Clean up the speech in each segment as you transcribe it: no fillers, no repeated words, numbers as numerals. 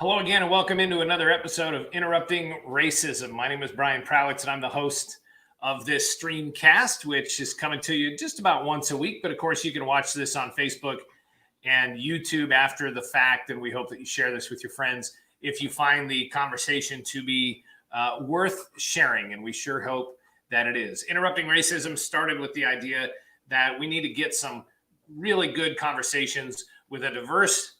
Hello again, and welcome into another episode of Interrupting Racism. My name is Brian Prowitz, and I'm the host of this streamcast, which is coming to you just about once a week. But of course, you can watch this on Facebook and YouTube after the fact, and we hope that you share this with your friends if you find the conversation to be worth sharing, and we sure hope that it is. Interrupting Racism started with the idea that we need to get some really good conversations with a diverse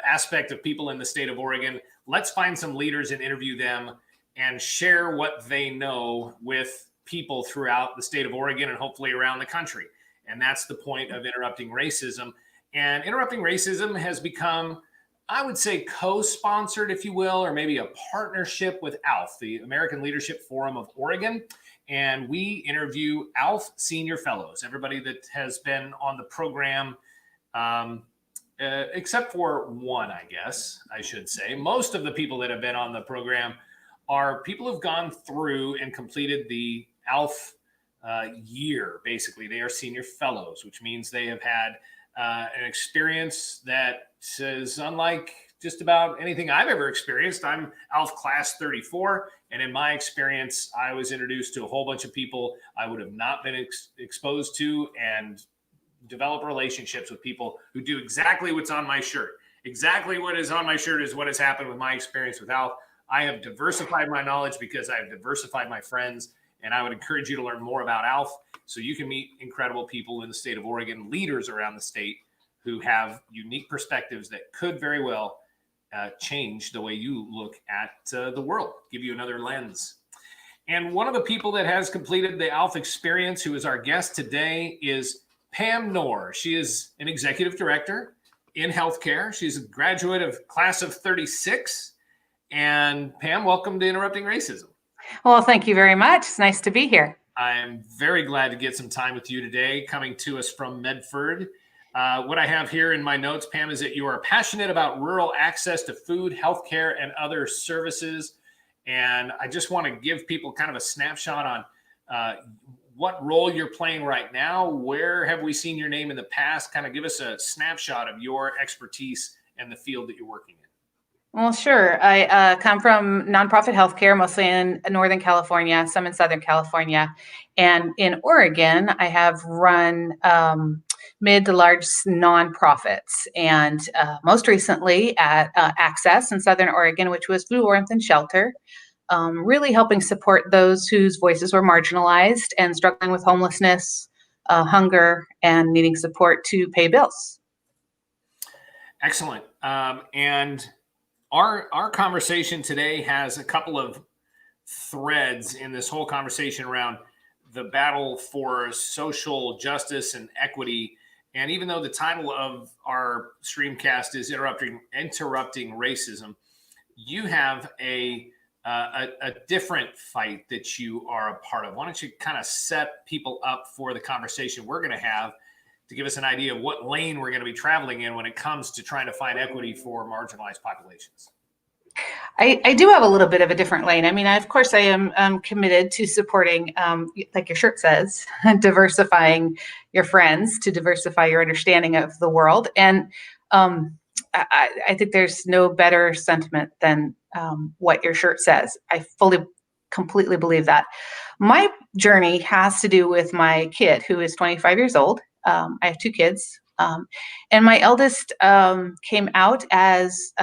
aspect of people in the state of Oregon. Let's find some leaders and interview them and share what they know with people throughout the state of Oregon and hopefully around the country. And that's the point of Interrupting Racism. And Interrupting Racism has become, I would say, co-sponsored, if you will, or maybe a partnership with ALF, the American Leadership Forum of Oregon. And we interview ALF Senior Fellows, everybody that has been on the program, except for one, I guess I should say. Most of the people that have been on the program are people who've gone through and completed the ALF year. Basically, they are senior fellows, which means they have had an experience that is unlike just about anything I've ever experienced. I'm ALF class 34, and in my experience, I was introduced to a whole bunch of people I would have not been exposed to, and develop relationships with people who do exactly what's on my shirt. Exactly what is on my shirt is what has happened with my experience with ALF. I have diversified my knowledge because I have diversified my friends, and I would encourage you to learn more about ALF so you can meet incredible people in the state of Oregon, leaders around the state who have unique perspectives that could very well change the way you look at the world, give you another lens. And one of the people that has completed the ALF experience, who is our guest today, is Pam Norr. She is an executive director in healthcare. She's a graduate of class of 36. And Pam, welcome to Interrupting Racism. Well, thank you very much. It's nice to be here. I'm very glad to get some time with you today, coming to us from Medford. What I have here in my notes, Pam, is that you are passionate about rural access to food, healthcare, and other services. And I just want to give people kind of a snapshot on what role you're playing right now. Where have we seen your name in the past? Kind of give us a snapshot of your expertise and the field that you're working in. Well, sure. I come from nonprofit healthcare, mostly in Northern California, some in Southern California. And in Oregon, I have run mid to large nonprofits. And most recently at Access in Southern Oregon, which was food, warmth, and shelter. Really helping support those whose voices were marginalized and struggling with homelessness, hunger, and needing support to pay bills. Excellent. And our conversation today has a couple of threads in this whole conversation around the battle for social justice and equity. And even though the title of our streamcast is Interrupting Racism, you have a different fight that you are a part of. Why don't you kind of set people up for the conversation we're going to have to give us an idea of what lane we're going to be traveling in when it comes to trying to find equity for marginalized populations? I do have a little bit of a different lane. I mean, of course, I am committed to supporting, like your shirt says, diversifying your friends to diversify your understanding of the world. And I think there's no better sentiment than what your shirt says. I completely believe that. My journey has to do with my kid, who is 25 years old. I have two kids. And my eldest came out as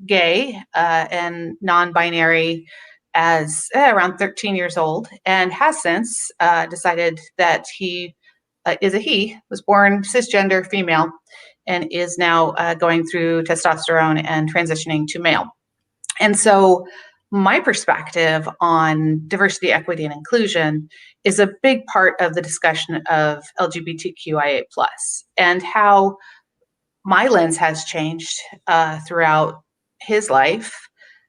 gay and non-binary as around 13 years old, and has since decided that he is a he, was born cisgender female, and is now going through testosterone and transitioning to male. And so my perspective on diversity, equity, and inclusion is a big part of the discussion of LGBTQIA+, and how my lens has changed throughout his life,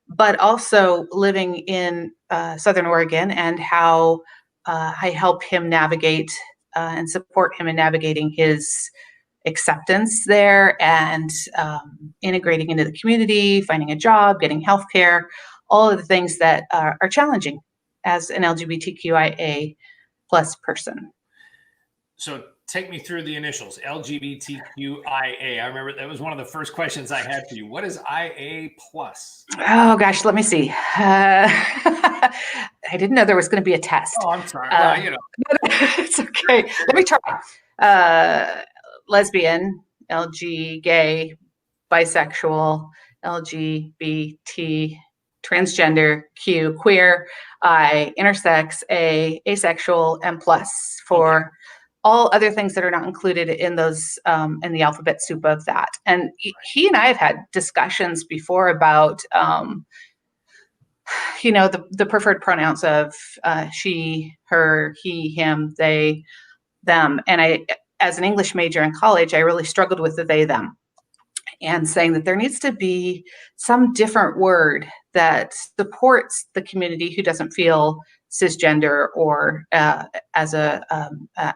but also living in Southern Oregon, and how I help him navigate and support him in navigating his acceptance there, and integrating into the community, finding a job, getting healthcare, all of the things that are challenging as an LGBTQIA+ person. So take me through the initials, LGBTQIA. I remember that was one of the first questions I had for you. What is IA plus? Oh gosh, let me see. I didn't know there was going to be a test. Oh, I'm sorry. Well, it's okay. Let me try. Lesbian, LG, gay, bisexual, LGBT, transgender, Q, queer, I, intersex, A, asexual, M plus for all other things that are not included in those in the alphabet soup of that. And he and I have had discussions before about the preferred pronouns of she, her, he, him, they, them. And I, as an English major in college, I really struggled with the they, them, and saying that there needs to be some different word that supports the community who doesn't feel cisgender or as a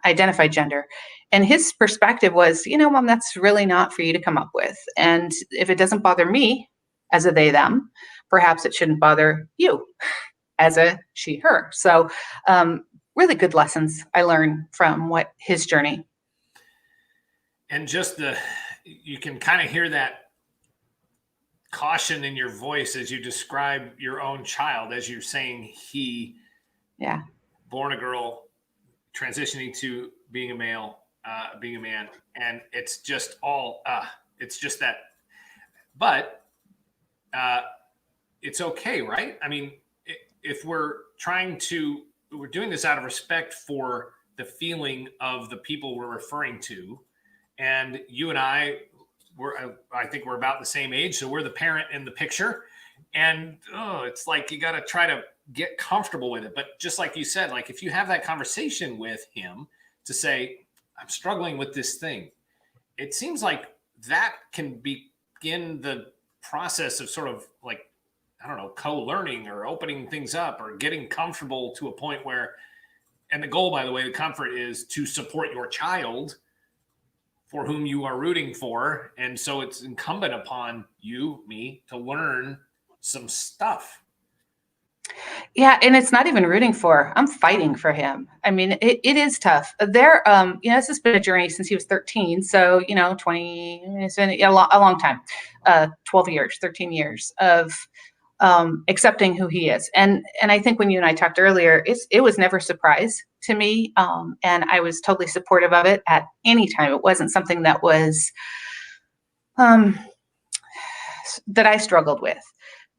identified gender. And his perspective was, Mom, that's really not for you to come up with. And if it doesn't bother me as a they, them, perhaps it shouldn't bother you as a she, her. So really good lessons I learned from his journey. And just you can kind of hear that caution in your voice as you describe your own child, as you're saying he, born a girl, transitioning to being a male, being a man. And it's just it's just that, but it's okay, right? I mean, if we're doing this out of respect for the feeling of the people we're referring to, and you and I think we're about the same age, so we're the parent in the picture. And it's like you got to try to get comfortable with it. But just like you said, like if you have that conversation with him to say, I'm struggling with this thing, it seems like that can begin the process of sort of like, I don't know, co-learning or opening things up or getting comfortable to a point where, and the goal, by the way, the comfort is to support your child for whom you are rooting for. And so it's incumbent upon me to learn some stuff. Yeah, and it's not even rooting for. I'm fighting for him. I mean, it is tough. This has been a journey since he was 13. So, 20, it's been a long time, 12 years, 13 years of accepting who he is. And I think when you and I talked earlier, it was never a surprise to me. And I was totally supportive of it at any time. It wasn't something that was, that I struggled with.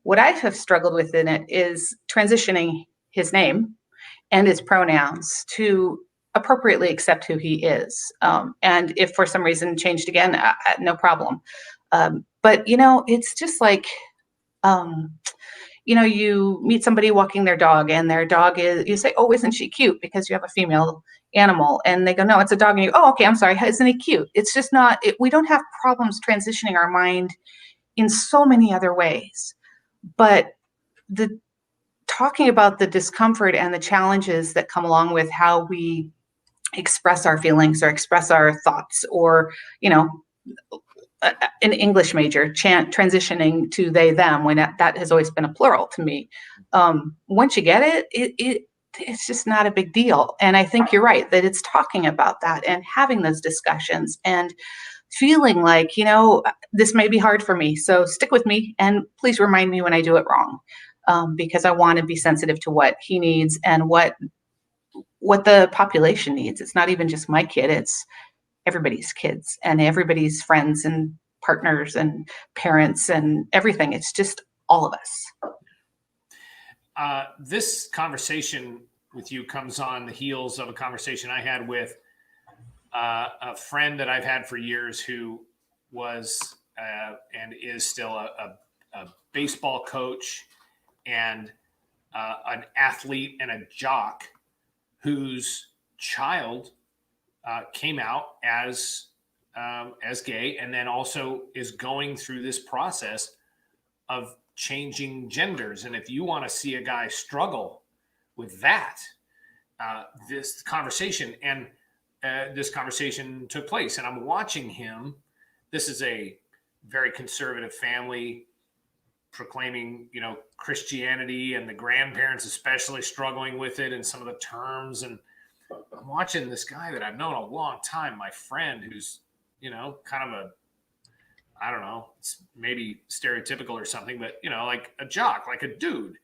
What I have struggled with in it is transitioning his name and his pronouns to appropriately accept who he is. And if for some reason changed again, no problem. But, it's just like, you meet somebody walking their dog and their dog you say, oh, isn't she cute? Because you have a female animal. And they go, no, it's a dog. And you go, oh, okay, I'm sorry. Isn't he cute? It's just not, we don't have problems transitioning our mind in so many other ways. But talking about the discomfort and the challenges that come along with how we express our feelings or express our thoughts, or, an English major transitioning to they, them, when that has always been a plural to me. Once you get it's just not a big deal. And I think you're right that it's talking about that and having those discussions and feeling like, this may be hard for me, so stick with me and please remind me when I do it wrong, because I want to be sensitive to what he needs and what the population needs. It's not even just my kid, it's everybody's kids and everybody's friends and partners and parents and everything. It's just all of us. This conversation with you comes on the heels of a conversation I had with a friend that I've had for years who was and is still a baseball coach and an athlete and a jock whose child came out as gay, and then also is going through this process of changing genders. And if you want to see a guy struggle with that, this conversation took place, and I'm watching him. This is a very conservative family proclaiming, Christianity, and the grandparents especially struggling with it and some of the terms. And I'm watching this guy that I've known a long time, my friend, who's, kind of a, I don't know, it's maybe stereotypical or something, but, like a jock, like a dude,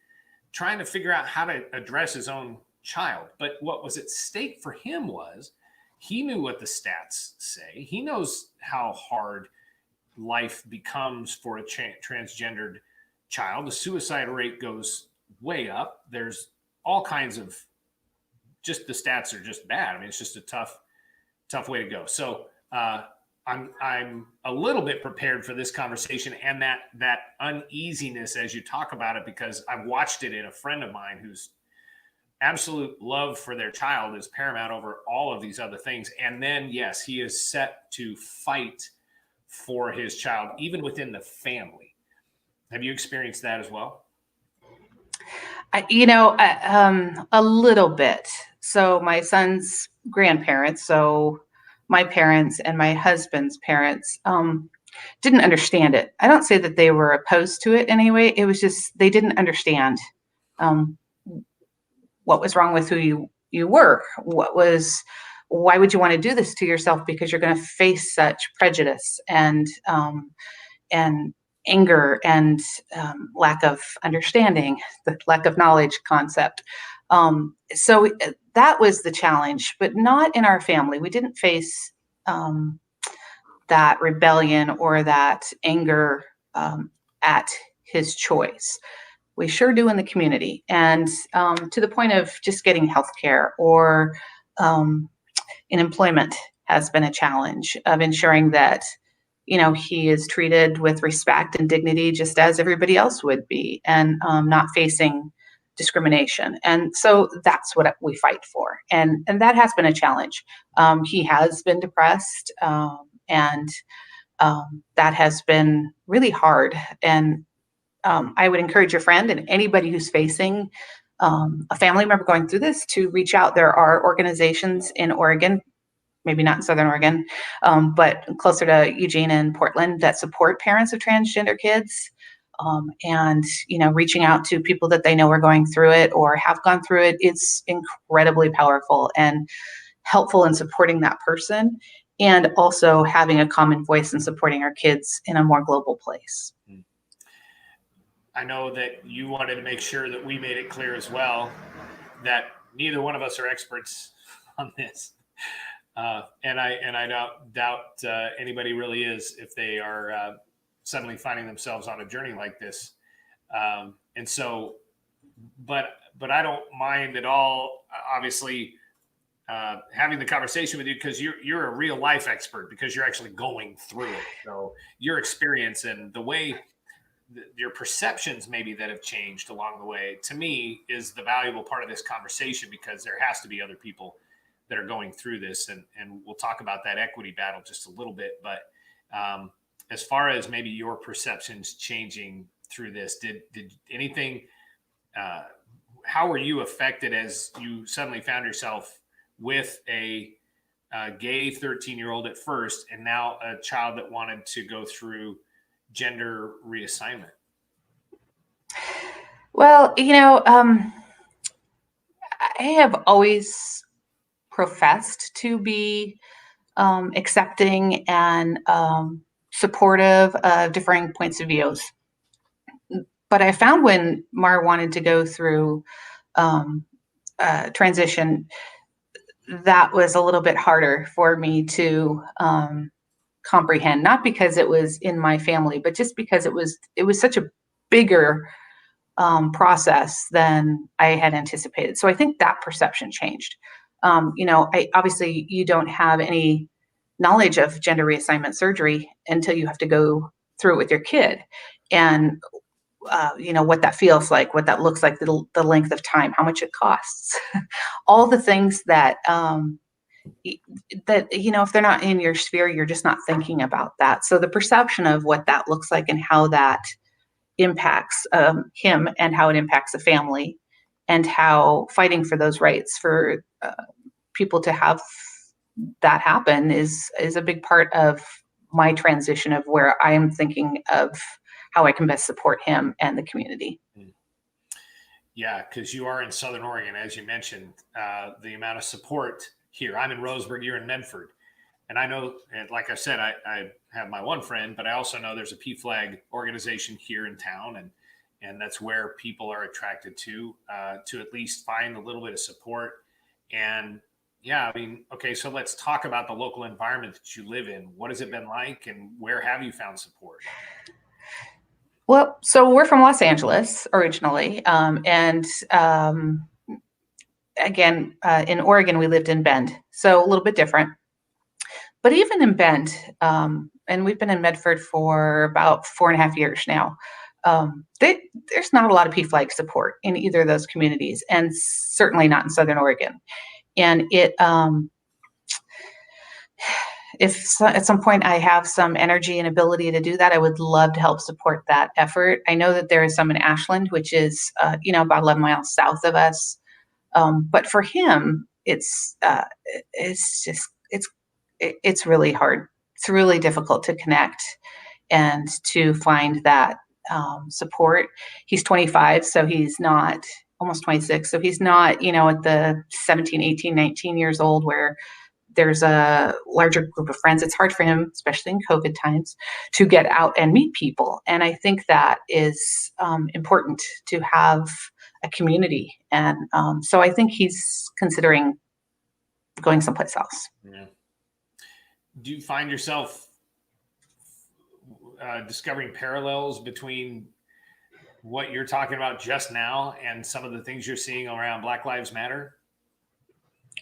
trying to figure out how to address his own child. But what was at stake for him was he knew what the stats say. He knows how hard life becomes for a transgendered child. The suicide rate goes way up. There's all kinds of, just the stats are just bad. I mean, it's just a tough way to go. So I'm a little bit prepared for this conversation and that uneasiness as you talk about it, because I've watched it in a friend of mine whose absolute love for their child is paramount over all of these other things. And then, yes, he is set to fight for his child, even within the family. Have you experienced that as well? A little bit. So my son's grandparents, so my parents and my husband's parents, didn't understand it. I don't say that they were opposed to it anyway. It was just they didn't understand um, what was wrong with who you were. Why would you want to do this to yourself? Because you're going to face such prejudice and anger and lack of understanding, the lack of knowledge concept. So that was the challenge, but not in our family. We didn't face that rebellion or that anger at his choice. We sure do in the community, and to the point of just getting health care or in employment has been a challenge of ensuring that he is treated with respect and dignity just as everybody else would be, and not facing discrimination. And so that's what we fight for, and that has been a challenge. He has been depressed, and that has been really hard. And I would encourage your friend and anybody who's facing a family member going through this to reach out. There are organizations in Oregon, maybe not in Southern Oregon, but closer to Eugene and Portland, that support parents of transgender kids. And reaching out to people that they know are going through it or have gone through it, it's incredibly powerful and helpful in supporting that person, and also having a common voice in supporting our kids in a more global place. I know that you wanted to make sure that we made it clear as well that neither one of us are experts on this. And I doubt anybody really is if they are suddenly finding themselves on a journey like this. And so, but I don't mind at all, obviously, having the conversation with you, because you're a real life expert, because you're actually going through it. So your experience and the way your perceptions maybe that have changed along the way, to me, is the valuable part of this conversation, because there has to be other people that are going through this, and we'll talk about that equity battle just a little bit. But as far as maybe your perceptions changing through this, did anything, how were you affected as you suddenly found yourself with a gay 13-year-old at first, and now a child that wanted to go through gender reassignment? Well, I have always professed to be accepting and supportive of differing points of views. But I found when Mar wanted to go through transition, that was a little bit harder for me to comprehend, not because it was in my family, but just because it was such a bigger process than I had anticipated. So I think that perception changed. Obviously you don't have any knowledge of gender reassignment surgery until you have to go through it with your kid, and what that feels like, what that looks like, the length of time, how much it costs, all the things that if they're not in your sphere, you're just not thinking about that. So the perception of what that looks like and how that impacts him, and how it impacts the family, and how fighting for those rights for people to have that happen is a big part of my transition of where I am thinking of how I can best support him and the community. Yeah, because you are in Southern Oregon, as you mentioned, the amount of support here. I'm in Roseburg, you're in Medford. And I know, and like I said, I have my one friend, but I also know there's a PFLAG organization here in town, and that's where people are attracted to at least find a little bit of support. And yeah, I mean, okay, so let's talk about the local environment that you live in. What has it been like, and where have you found support? Well, so we're from Los Angeles originally, and again, in Oregon, we lived in Bend, so a little bit different. But even in Bend, and we've been in Medford for about 4.5 years now, there's not a lot of PFLAG support in either of those communities, and certainly not in Southern Oregon. And at some point I have some energy and ability to do that, I would love to help support that effort. I know that there is some in Ashland, which is about 11 miles south of us. But for him, it's really hard. It's really difficult to connect and to find that support. He's 25, so he's not almost 26. So he's not, at the 17, 18, 19 years old where there's a larger group of friends. It's hard for him, especially in COVID times, to get out and meet people. And I think that is important to have a community. And so I think he's considering going someplace else. Yeah. Do you find yourself discovering parallels between what you're talking about just now and some of the things you're seeing around Black Lives Matter?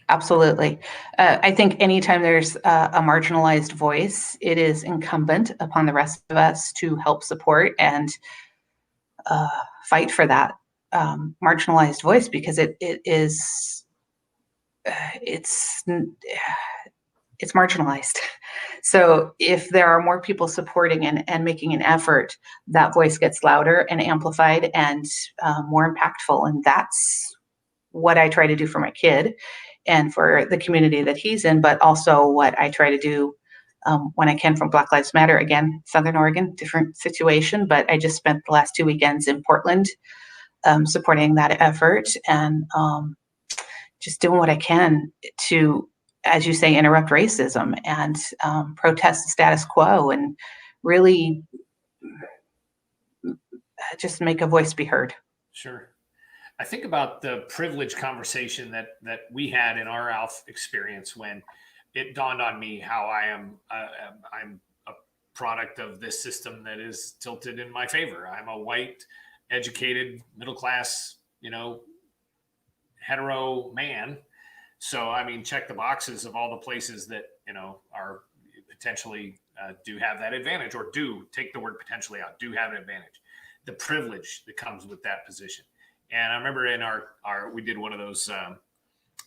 Absolutely. I think anytime there's a marginalized voice, it is incumbent upon the rest of us to help support and fight for that marginalized voice, because it's marginalized. So if there are more people supporting and making an effort, that voice gets louder and amplified and more impactful. And that's what I try to do for my kid and for the community that he's in, but also what I try to do when I can from Black Lives Matter. Again, Southern Oregon, different situation, but I just spent the last 2 weekends in Portland supporting that effort and just doing what I can to, as you say, interrupt racism and protest the status quo and really just make a voice be heard. Sure. I think about the privilege conversation that we had in our ALF experience when it dawned on me how I'm a product of this system that is tilted in my favor. I'm a white, educated, middle class, hetero man. So, I mean, check the boxes of all the places that, are potentially do have that advantage, or do take the word potentially out, do have an advantage. The privilege that comes with that position. And I remember in we did one of those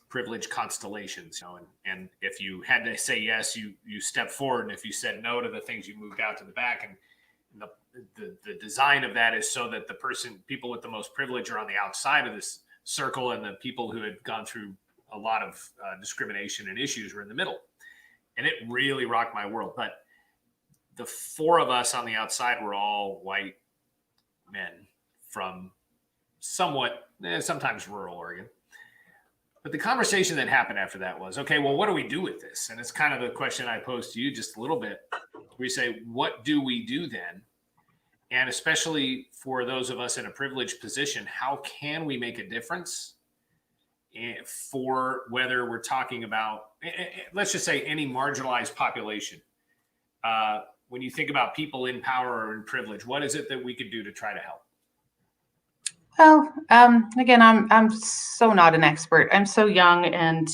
privilege constellations, and if you had to say yes, you step forward. And if you said no to the things, you moved out to the back. And the design of that is so that people with the most privilege are on the outside of this circle, and the people who had gone through a lot of discrimination and issues were in the middle. And it really rocked my world. But the four of us on the outside were all white men from somewhat, sometimes rural Oregon. But the conversation that happened after that was, okay, well, what do we do with this? And it's kind of the question I posed to you just a little bit. We say, what do we do then? And especially for those of us in a privileged position, how can we make a difference for whether we're talking about, let's just say, any marginalized population? When you think about people in power or in privilege, what is it that we could do to try to help? Well, again, I'm so not an expert. I'm so young and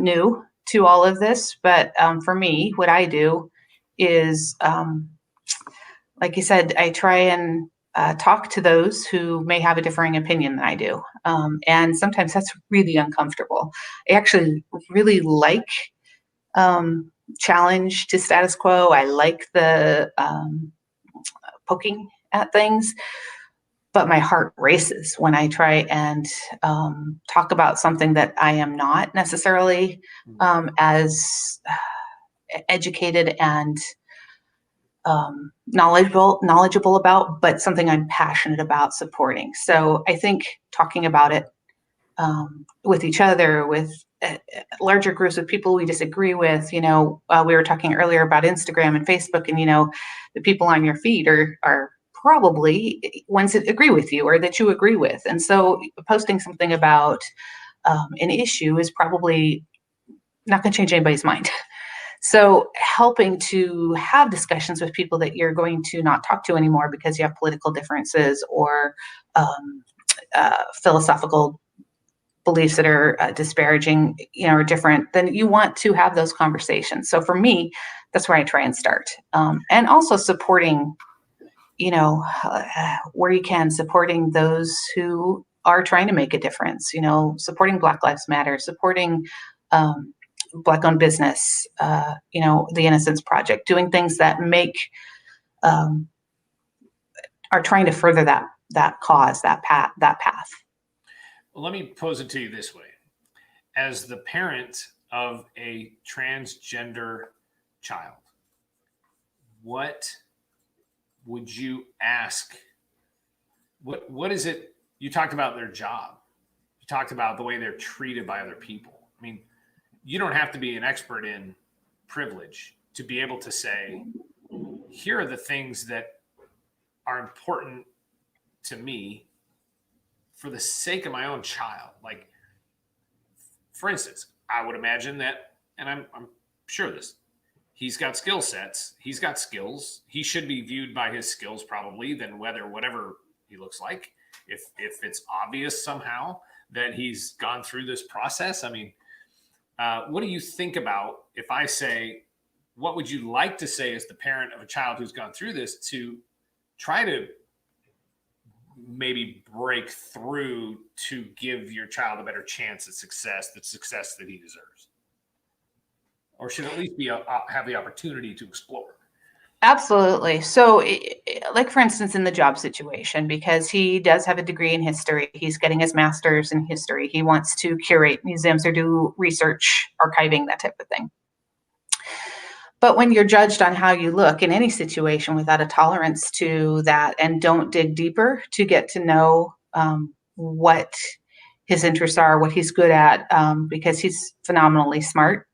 new to all of this. But for me, what I do is, like you said, I try and talk to those who may have a differing opinion than I do. And sometimes that's really uncomfortable. I actually really like challenge to status quo. I like the poking at things. But my heart races when I try and talk about something that I am not necessarily as educated and knowledgeable about, but something I'm passionate about supporting. So I think talking about it with each other, with larger groups of people we disagree with. We were talking earlier about Instagram and Facebook, and the people on your feed are probably ones that agree with you or that you agree with. And so posting something about an issue is probably not going to change anybody's mind. So helping to have discussions with people that you're going to not talk to anymore because you have political differences or philosophical beliefs that are disparaging, or different, then you want to have those conversations. So for me, that's where I try and start. And also supporting, where you can, supporting those who are trying to make a difference, supporting Black Lives Matter, supporting Black-owned business, the Innocence Project, doing things that are trying to further that cause, that path. Well, let me pose it to you this way. As the parent of a transgender child, what would you ask? What is it? You talked about their job. You talked about the way they're treated by other people. I mean, you don't have to be an expert in privilege to be able to say, here are the things that are important to me for the sake of my own child. Like, for instance, I would imagine that, and I'm sure this, he's got skill sets, he's got skills. He should be viewed by his skills probably than whatever he looks like. If it's obvious somehow that he's gone through this process. I mean, what do you think about if I say, what would you like to say as the parent of a child who's gone through this to try to maybe break through to give your child a better chance at success, the success that he deserves? Or should at least have the opportunity to explore? Absolutely. So, like for instance, in the job situation, because he does have a degree in history, he's getting his master's in history. He wants to curate museums or do research, archiving, that type of thing. But when you're judged on how you look in any situation without a tolerance to that, and don't dig deeper to get to know what his interests are, what he's good at, because he's phenomenally smart,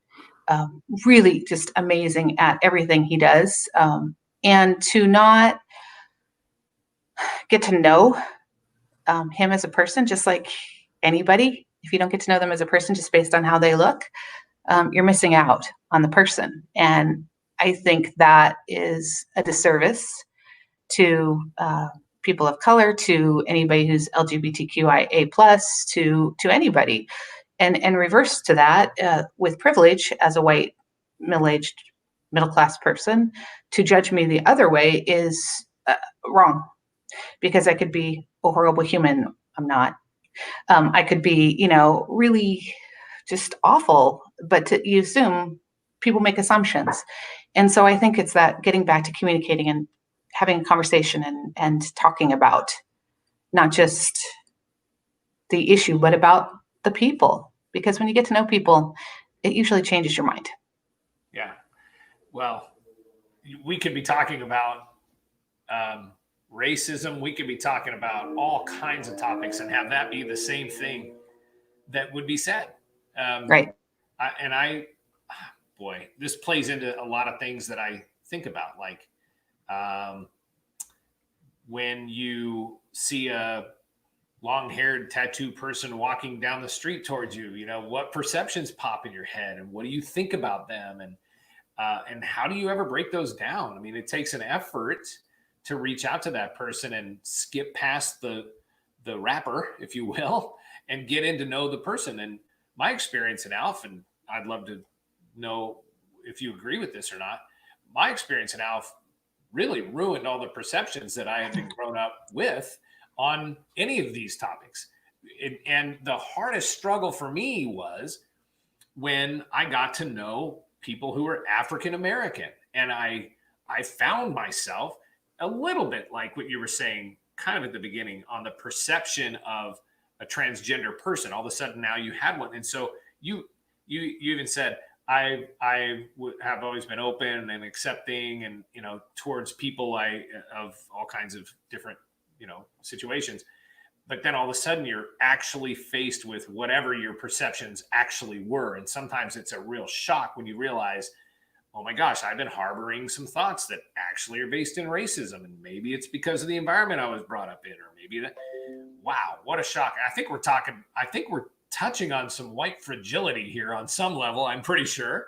really just amazing at everything he does. And to not get to know him as a person, just like anybody, if you don't get to know them as a person just based on how they look, you're missing out on the person. And I think that is a disservice to people of color, to anybody who's LGBTQIA+, to anybody. And reverse to that, with privilege as a white, middle-aged, middle-class person, to judge me the other way is wrong, because I could be a horrible human. I'm not. I could be, really just awful, but you assume, people make assumptions. And so I think it's that getting back to communicating and having a conversation and talking about not just the issue, but about the people. Because when you get to know people, it usually changes your mind. Yeah. Well, we could be talking about racism. We could be talking about all kinds of topics and have that be the same thing that would be said. Right. Boy, this plays into a lot of things that I think about. Like when you see a long-haired tattooed person walking down the street towards you, what perceptions pop in your head and what do you think about them? And how do you ever break those down? I mean, it takes an effort to reach out to that person and skip past the wrapper, if you will, and get in to know the person. And my experience in ALF, and I'd love to know if you agree with this or not, my experience in ALF really ruined all the perceptions that I had been grown up with on any of these topics. And the hardest struggle for me was when I got to know people who were African American. And I found myself a little bit like what you were saying kind of at the beginning on the perception of a transgender person. All of a sudden now you had one. And so you even said, have always been open and accepting, and towards people of all kinds of different situations. But then all of a sudden you're actually faced with whatever your perceptions actually were, and sometimes it's a real shock when you realize, oh my gosh, I've been harboring some thoughts that actually are based in racism, and maybe it's because of the environment I was brought up in, or maybe that. Wow, what a shock! I think we're touching on some white fragility here on some level. I'm pretty sure.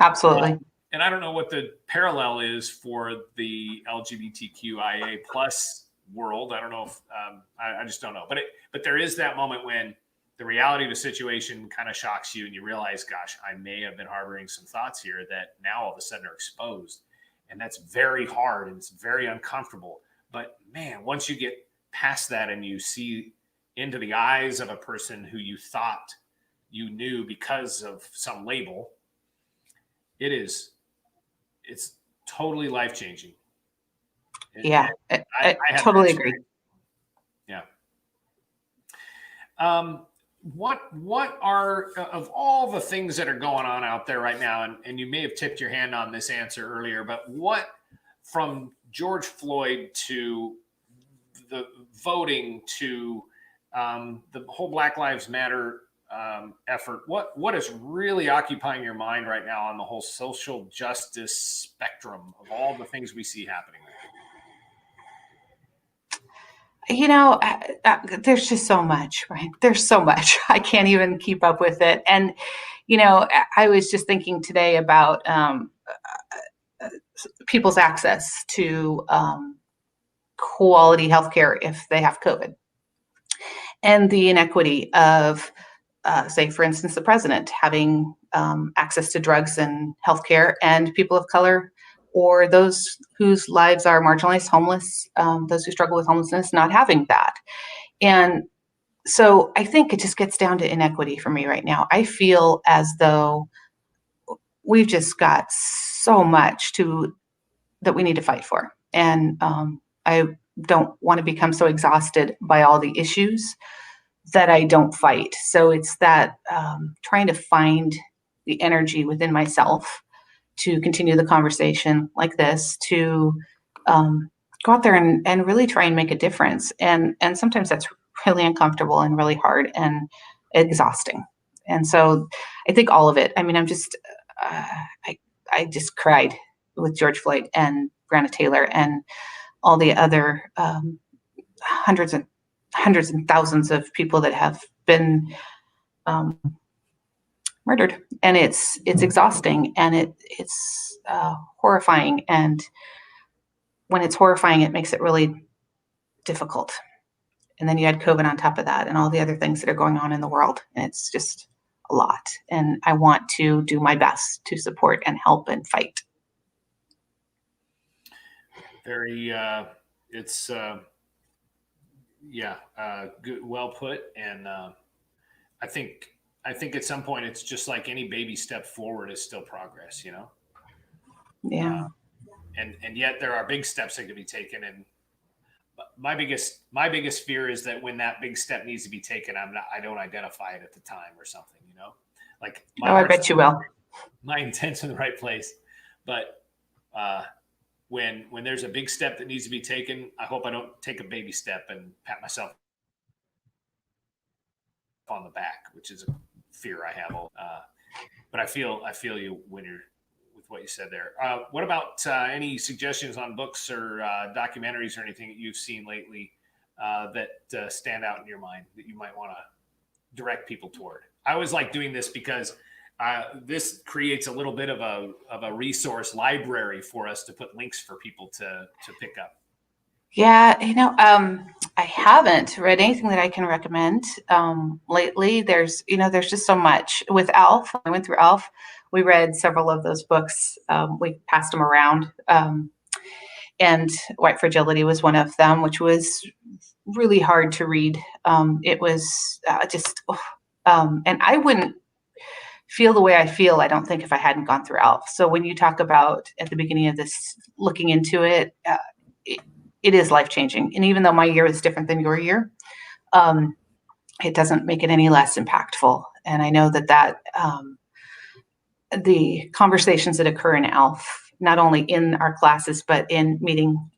Absolutely. And I don't know what the parallel is for the LGBTQIA plus world. I don't know if I just don't know. But there is that moment when the reality of the situation kind of shocks you, and you realize, gosh, I may have been harboring some thoughts here that now all of a sudden are exposed, and that's very hard and it's very uncomfortable. But man, once you get past that and you see into the eyes of a person who you thought you knew because of some label, it's totally life-changing. Yeah, I totally agree. Yeah. What are, of all the things that are going on out there right now, and you may have tipped your hand on this answer earlier, but what, from George Floyd to the voting to the whole Black Lives Matter effort, what is really occupying your mind right now on the whole social justice spectrum of all the things we see happening? There's just so much, right? There's so much. I can't even keep up with it. And, I was just thinking today about people's access to quality healthcare if they have COVID, and the inequity of, say, for instance, the president having access to drugs and healthcare, and people of color or those whose lives are marginalized, homeless, those who struggle with homelessness, not having that. And so I think it just gets down to inequity for me right now. I feel as though we've just got so much that we need to fight for. And I don't want to become so exhausted by all the issues that I don't fight. So it's that trying to find the energy within myself to continue the conversation like this, to go out there and really try and make a difference. And sometimes that's really uncomfortable and really hard and exhausting. And so I think all of it. I mean, I just cried with George Floyd and Breonna Taylor and all the other hundreds and thousands of people that have been murdered, and it's exhausting, and it's horrifying. And when it's horrifying, it makes it really difficult. And then you add COVID on top of that, and all the other things that are going on in the world, and it's just a lot. And I want to do my best to support and help and fight. Very, it's good, well put. And I think at some point it's just like any baby step forward is still progress, Yeah. And yet there are big steps that can be taken. And my biggest fear is that when that big step needs to be taken, I don't identify it at the time or something, like I bet you will. My intent's in the right place, but when there's a big step that needs to be taken, I hope I don't take a baby step and pat myself on the back, which is a fear I have. But I feel you when you're with what you said there. What about any suggestions on books or documentaries or anything that you've seen lately that stand out in your mind that you might want to direct people toward? I always like doing this because this creates a little bit of a resource library for us to put links for people to pick up. Yeah, I haven't read anything that I can recommend lately. There's just so much. With Alf, I went through Alf. We read several of those books. We passed them around. And White Fragility was one of them, which was really hard to read. It was and I wouldn't feel the way I feel, I don't think, if I hadn't gone through Alf. So when you talk about at the beginning of this, looking into it, it is life-changing. And even though my year is different than your year, it doesn't make it any less impactful. And I know that the conversations that occur in ALF, not only in our classes, but in meeting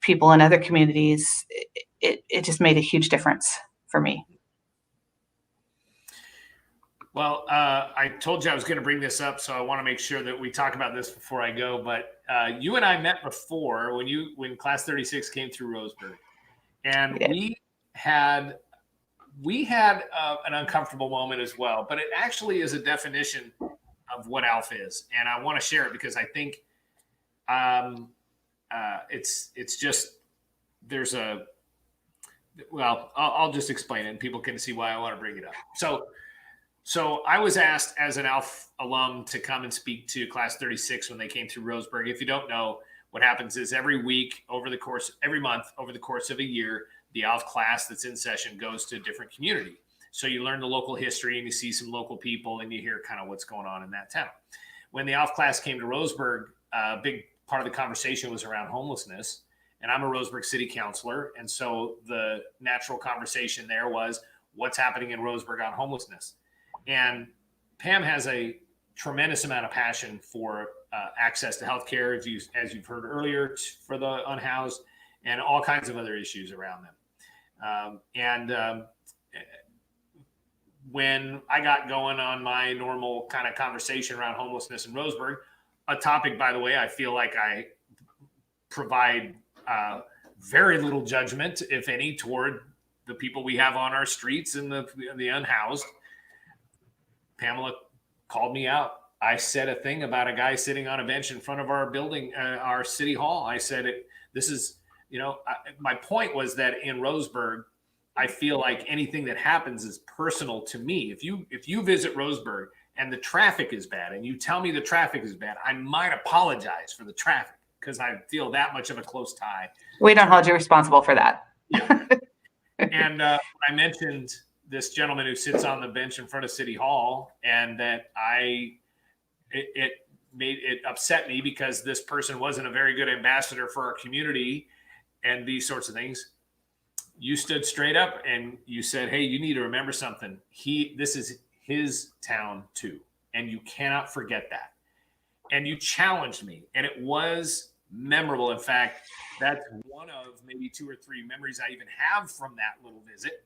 people in other communities, it just made a huge difference for me. Well, I told you I was going to bring this up, so I want to make sure that we talk about this before I go. But you and I met before when Class 36 came through Roseburg, and we had an uncomfortable moment as well. But it actually is a definition of what ALF is, and I want to share it because I think it's just I'll just explain it, and people can see why I want to bring it up. So I was asked as an ALF alum to come and speak to Class 36 when they came through Roseburg. If you don't know, what happens is every month over the course of a year, the ALF class that's in session goes to a different community. So you learn the local history and you see some local people and you hear kind of what's going on in that town. When the ALF class came to Roseburg, a big part of the conversation was around homelessness. And I'm a Roseburg city councilor. And so the natural conversation there was what's happening in Roseburg on homelessness. And Pam has a tremendous amount of passion for access to healthcare, as you've heard earlier, for the unhoused, and all kinds of other issues around them. When I got going on my normal kind of conversation around homelessness in Roseburg, a topic, by the way, I feel like I provide very little judgment, if any, toward the people we have on our streets and the unhoused. Pamela called me out. I said a thing about a guy sitting on a bench in front of our building, our city hall. I said, my point was that in Roseburg, I feel like anything that happens is personal to me. If you visit Roseburg and the traffic is bad and you tell me the traffic is bad, I might apologize for the traffic because I feel that much of a close tie. We don't hold you responsible for that. Yeah. And I mentioned this gentleman who sits on the bench in front of City Hall, and that it upset me because this person wasn't a very good ambassador for our community and these sorts of things. You stood straight up and you said, hey, you need to remember something. This is his town too, and you cannot forget that. And you challenged me, and it was memorable. In fact, that's one of maybe 2 or 3 memories I even have from that little visit.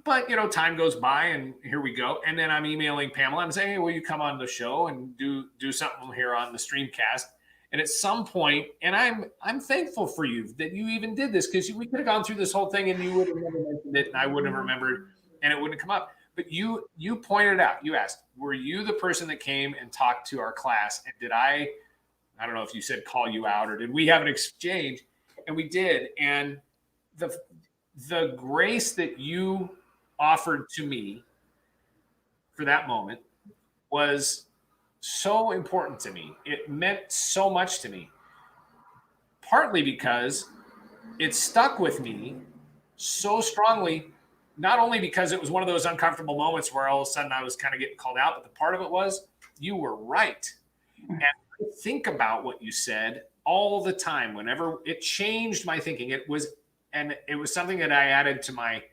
But time goes by and here we go. And then I'm emailing Pamela and saying, hey, will you come on the show and do something here on the Streamcast? And at some point, and I'm thankful for you that you even did this, because we could have gone through this whole thing and you would have never mentioned it and I wouldn't have remembered and it wouldn't come up. But you pointed out, you asked, were you the person that came and talked to our class? And did I don't know if you said call you out or did we have an exchange? And we did. And the grace that you offered to me for that moment was so important to me. It meant so much to me, partly because it stuck with me so strongly, not only because it was one of those uncomfortable moments where all of a sudden I was kind of getting called out, but the part of it was you were right. And I think about what you said all the time. Whenever it changed my thinking, it was something that I added to my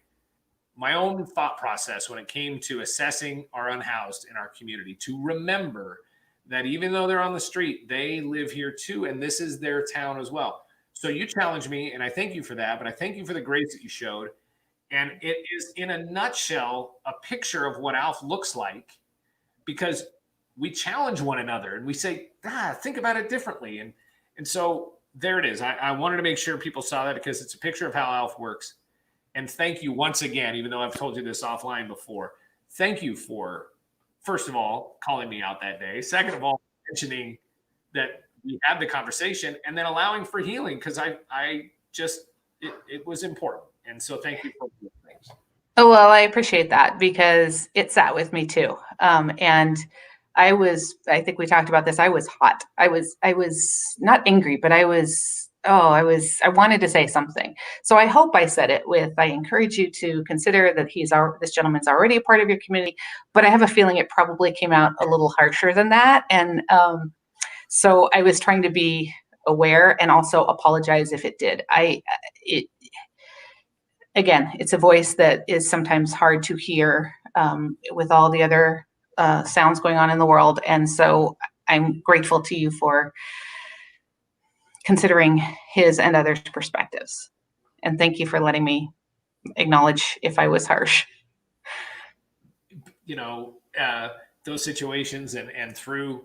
own thought process when it came to assessing our unhoused in our community, to remember that even though they're on the street, they live here too, and this is their town as well. So you challenged me, and I thank you for that, but I thank you for the grace that you showed. And it is, in a nutshell, a picture of what ALF looks like, because we challenge one another and we say, think about it differently. And so there it is. I wanted to make sure people saw that because it's a picture of how ALF works. And thank you once again, even though I've told you this offline before, thank you for, first of all, calling me out that day. Second of all, mentioning that we had the conversation and then allowing for healing, because it was important. And so thank you for those things. Oh, well, I appreciate that because it sat with me too. And I think we talked about this. I was hot. I was not angry, but I wanted to say something. So I hope I said it I encourage you to consider that this gentleman's already a part of your community, but I have a feeling it probably came out a little harsher than that. And so I was trying to be aware and also apologize if it did. Again, it's a voice that is sometimes hard to hear with all the other sounds going on in the world. And so I'm grateful to you for considering his and others' perspectives. And thank you for letting me acknowledge if I was harsh. You know, those situations and through,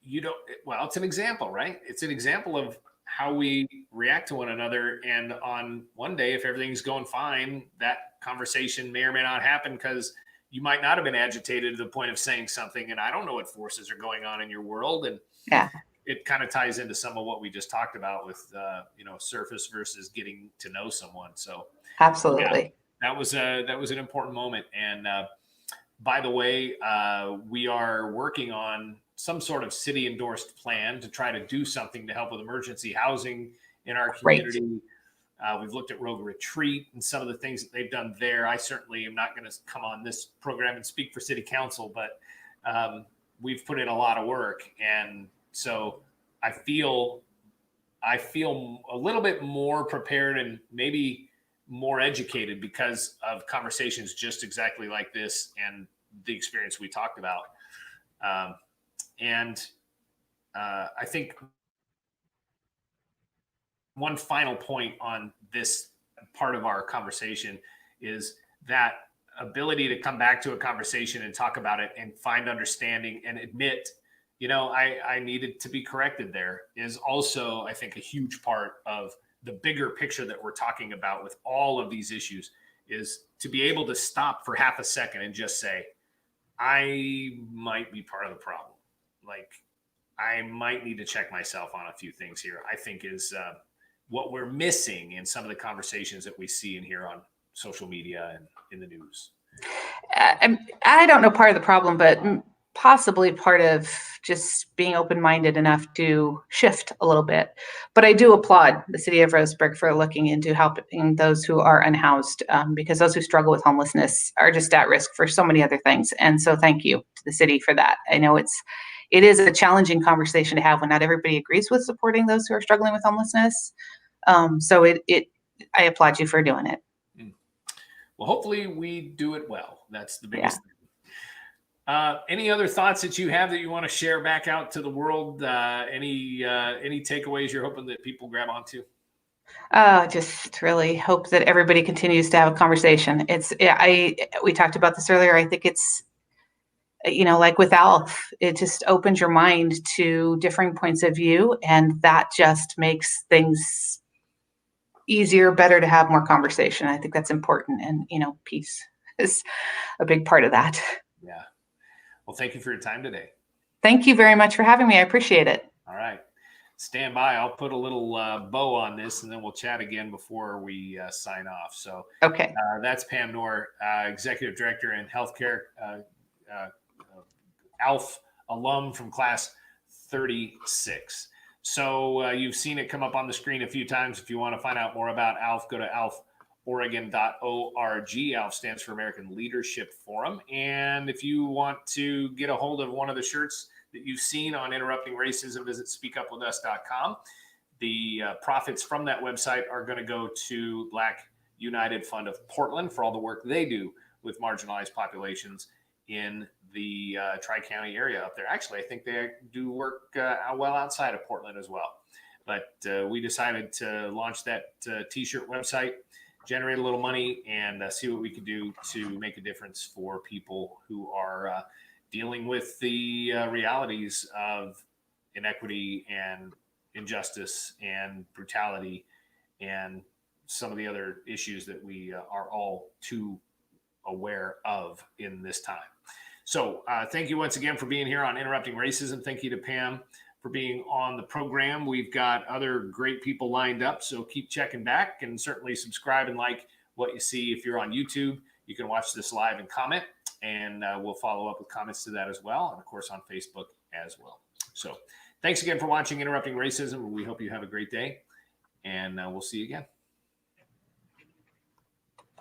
you don't, well, it's an example, right? It's an example of how we react to one another. And on one day, if everything's going fine, that conversation may or may not happen because you might not have been agitated to the point of saying something. And I don't know what forces are going on in your world. And Yeah, it kind of ties into some of what we just talked about with, surface versus getting to know someone. So absolutely. that was an important moment. And by the way, we are working on some sort of city endorsed plan to try to do something to help with emergency housing in our community. We've looked at Rogue Retreat and some of the things that they've done there. I certainly am not going to come on this program and speak for city council, but we've put in a lot of work. And so I feel a little bit more prepared and maybe more educated because of conversations just exactly like this and the experience we talked about. I think one final point on this part of our conversation is that ability to come back to a conversation and talk about it and find understanding and admit, I needed to be corrected there is also, I think, a huge part of the bigger picture that we're talking about with all of these issues is to be able to stop for half a second and just say, I might be part of the problem. Like, I might need to check myself on a few things here, I think is what we're missing in some of the conversations that we see and hear on social media and in the news. I don't know part of the problem, but possibly part of just being open-minded enough to shift a little bit. But I do applaud the city of Roseburg for looking into helping those who are unhoused, because those who struggle with homelessness are just at risk for so many other things. And so thank you to the city for that. I know it is a challenging conversation to have when not everybody agrees with supporting those who are struggling with homelessness. So I applaud you for doing it. Well, hopefully we do it well. That's the biggest thing. Any other thoughts that you have that you want to share back out to the world? Any takeaways you're hoping that people grab onto? Just really hope that everybody continues to have a conversation. We talked about this earlier. I think it's, like with ALF, it just opens your mind to differing points of view, and that just makes things easier, better to have more conversation. I think that's important, and peace is a big part of that. Yeah. Well, thank you for your time today. Thank you very much for having me. I appreciate it. All right. Stand by. I'll put a little bow on this, and then we'll chat again before we sign off. So okay. That's Pam Norr, Executive Director in Healthcare, ALF alum from class 36. So you've seen it come up on the screen a few times. If you want to find out more about ALF, go to alforegon.org. ALF stands for American Leadership Forum. And if you want to get a hold of one of the shirts that you've seen on Interrupting Racism, visit speakupwithus.com. The profits from that website are going to go to Black United Fund of Portland for all the work they do with marginalized populations in the Tri-County area up there. Actually, I think they do work well outside of Portland as well. But we decided to launch that t-shirt website, generate a little money, and see what we could do to make a difference for people who are dealing with the realities of inequity and injustice and brutality and some of the other issues that we are all too aware of in this time. So thank you once again for being here on Interrupting Racism. Thank you to Pam for being on the program. We've got other great people lined up, so keep checking back, and certainly subscribe and like what you see. If you're on YouTube, you can watch this live and comment, and we'll follow up with comments to that as well, and of course on Facebook as well. So thanks again for watching Interrupting Racism. We hope you have a great day, and we'll see you again.